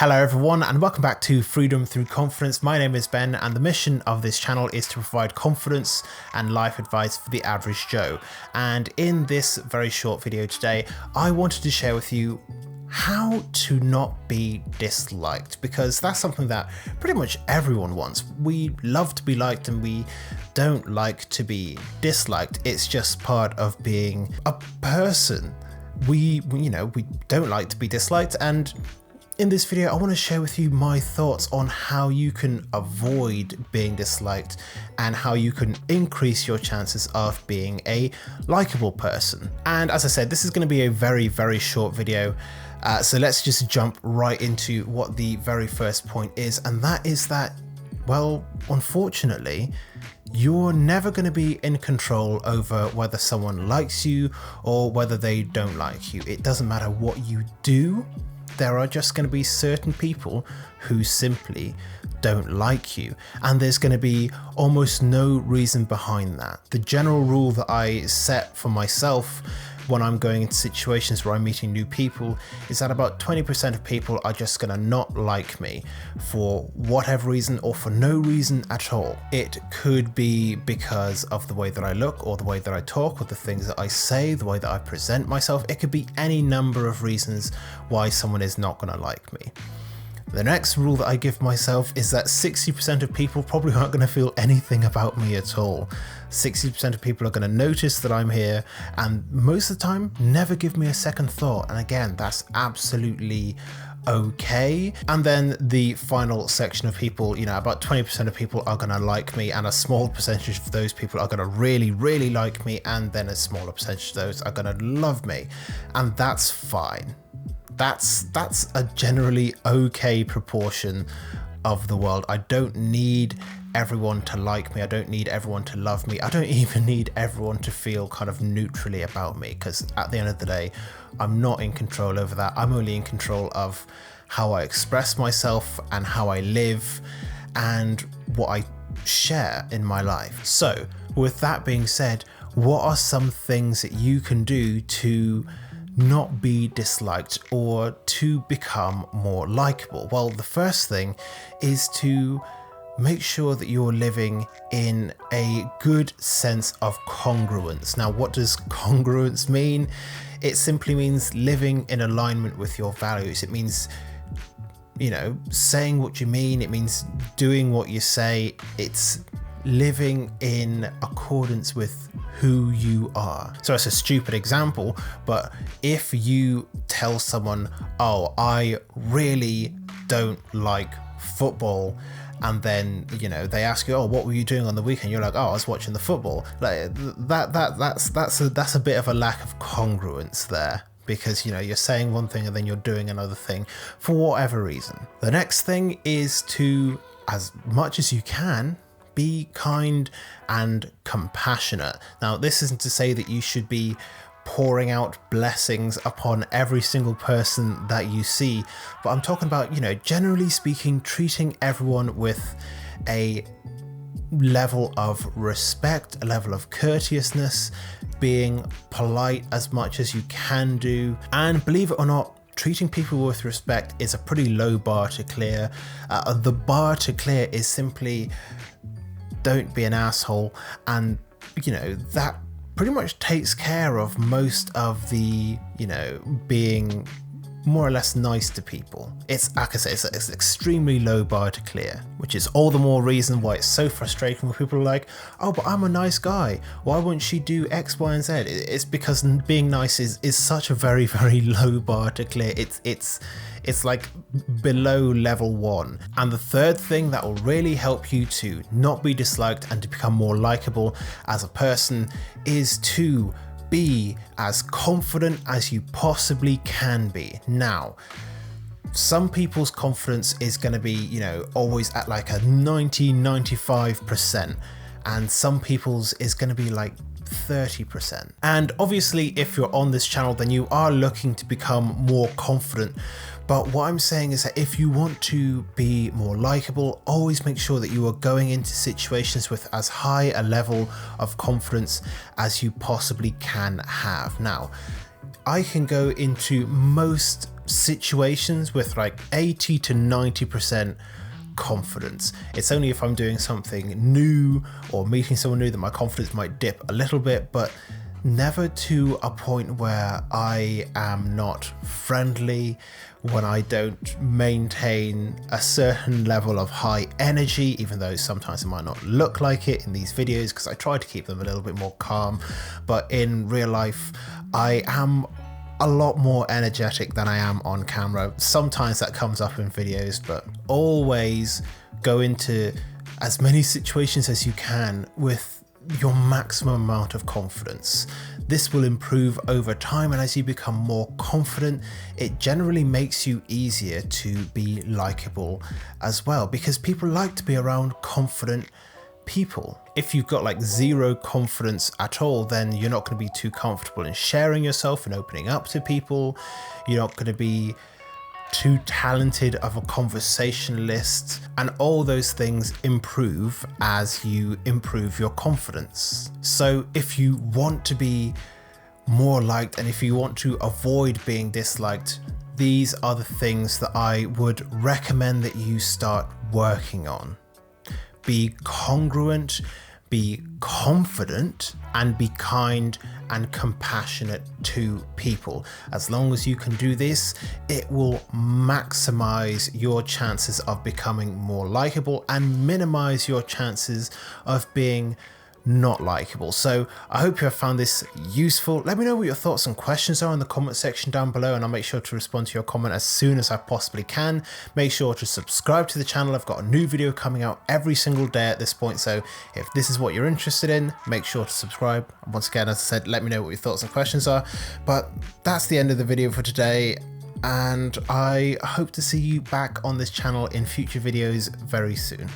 Hello everyone and welcome back to Freedom Through Confidence. My name is Ben and the mission of this channel is to provide confidence and life advice for the average Joe. And in this very short video today, I wanted to share with you how to not be disliked, because that's something that pretty much everyone wants. We love to be liked and we don't like to be disliked. It's just part of being a person. We don't like to be disliked, and in this video, I want to share with you my thoughts on how you can avoid being disliked and how you can increase your chances of being a likable person. And as I said, this is going to be a very, very short video. So let's just jump right into what the very first point is. And that is that, well, unfortunately, you're never going to be in control over whether someone likes you or whether they don't like you. It doesn't matter what you do. There are just going to be certain people who simply don't like you, and there's going to be almost no reason behind that. The general rule that I set for myself when I'm going into situations where I'm meeting new people is that about 20% of people are just going to not like me for whatever reason or for no reason at all. It could be because of the way that I look or the way that I talk or the things that I say, the way that I present myself. It could be any number of reasons why someone is not going to like me. The next rule that I give myself is that 60% of people probably aren't going to feel anything about me at all. 60% of people are going to notice that I'm here and most of the time never give me a second thought. And again, that's absolutely okay. And then the final section of people, about 20% of people are going to like me, and a small percentage of those people are going to really, really like me, and then a smaller percentage of those are going to love me. And that's fine. That's a generally okay proportion of the world. I don't need everyone to like me. I don't need everyone to love me. I don't even need everyone to feel kind of neutrally about me, because at the end of the day, I'm not in control over that. I'm only in control of how I express myself and how I live and what I share in my life. So with that being said, what are some things that you can do to not be disliked or to become more likable? Well, the first thing is to make sure that you're living in a good sense of congruence. Now, what does congruence mean? It simply means living in alignment with your values. It means, saying what you mean. It means doing what you say. It's living in accordance with who you are. So it's a stupid example, but if you tell someone, oh, I really don't like football, and then they ask you, oh, what were you doing on the weekend? You're like, oh, I was watching the football. Like that's a bit of a lack of congruence there, because you're saying one thing and then you're doing another thing for whatever reason. The next thing is to, as much as you can, be kind and compassionate. Now, this isn't to say that you should be pouring out blessings upon every single person that you see, but I'm talking about, generally speaking, treating everyone with a level of respect, a level of courteousness, being polite as much as you can do. And believe it or not, treating people with respect is a pretty low bar to clear. The bar to clear is simply don't be an asshole, and that pretty much takes care of most of the being more or less nice to people. It's, like I say, it's an extremely low bar to clear, which is all the more reason why it's so frustrating when people are like, oh, but I'm a nice guy, why wouldn't she do X, Y, and Z? It's because being nice is such a very, very low bar to clear. It's like below level 1. And the third thing that will really help you to not be disliked and to become more likable as a person is to be as confident as you possibly can be. Now, some people's confidence is going to be, always at like a 90-95%, and some people's is going to be like 30%. And obviously, if you're on this channel, then you are looking to become more confident. But what I'm saying is that if you want to be more likable, always make sure that you are going into situations with as high a level of confidence as you possibly can have. Now, I can go into most situations with like 80 to 90% confidence. It's only if I'm doing something new or meeting someone new that my confidence might dip a little bit, but never to a point where I am not friendly, when I don't maintain a certain level of high energy, even though sometimes it might not look like it in these videos because I try to keep them a little bit more calm. But in real life, I am a lot more energetic than I am on camera. Sometimes that comes up in videos, but always go into as many situations as you can with your maximum amount of confidence. This will improve over time, and as you become more confident, it generally makes you easier to be likable as well, because people like to be around confident people. If you've got like zero confidence at all, then you're not going to be too comfortable in sharing yourself and opening up to people. You're not going to be too talented of a conversationalist, and all those things improve as you improve your confidence. So if you want to be more liked and if you want to avoid being disliked, these are the things that I would recommend that you start working on. Be congruent, be confident, and be kind and compassionate to people. As long as you can do this, it will maximize your chances of becoming more likable and minimize your chances of being not likable. So I hope you have found this useful. Let me know what your thoughts and questions are in the comment section down below, and I'll make sure to respond to your comment as soon as I possibly can. Make sure to subscribe to the channel. I've got a new video coming out every single day at this point, so if this is what you're interested in, make sure to subscribe. Once again, as I said, let me know what your thoughts and questions are. But that's the end of the video for today, and I hope to see you back on this channel in future videos very soon.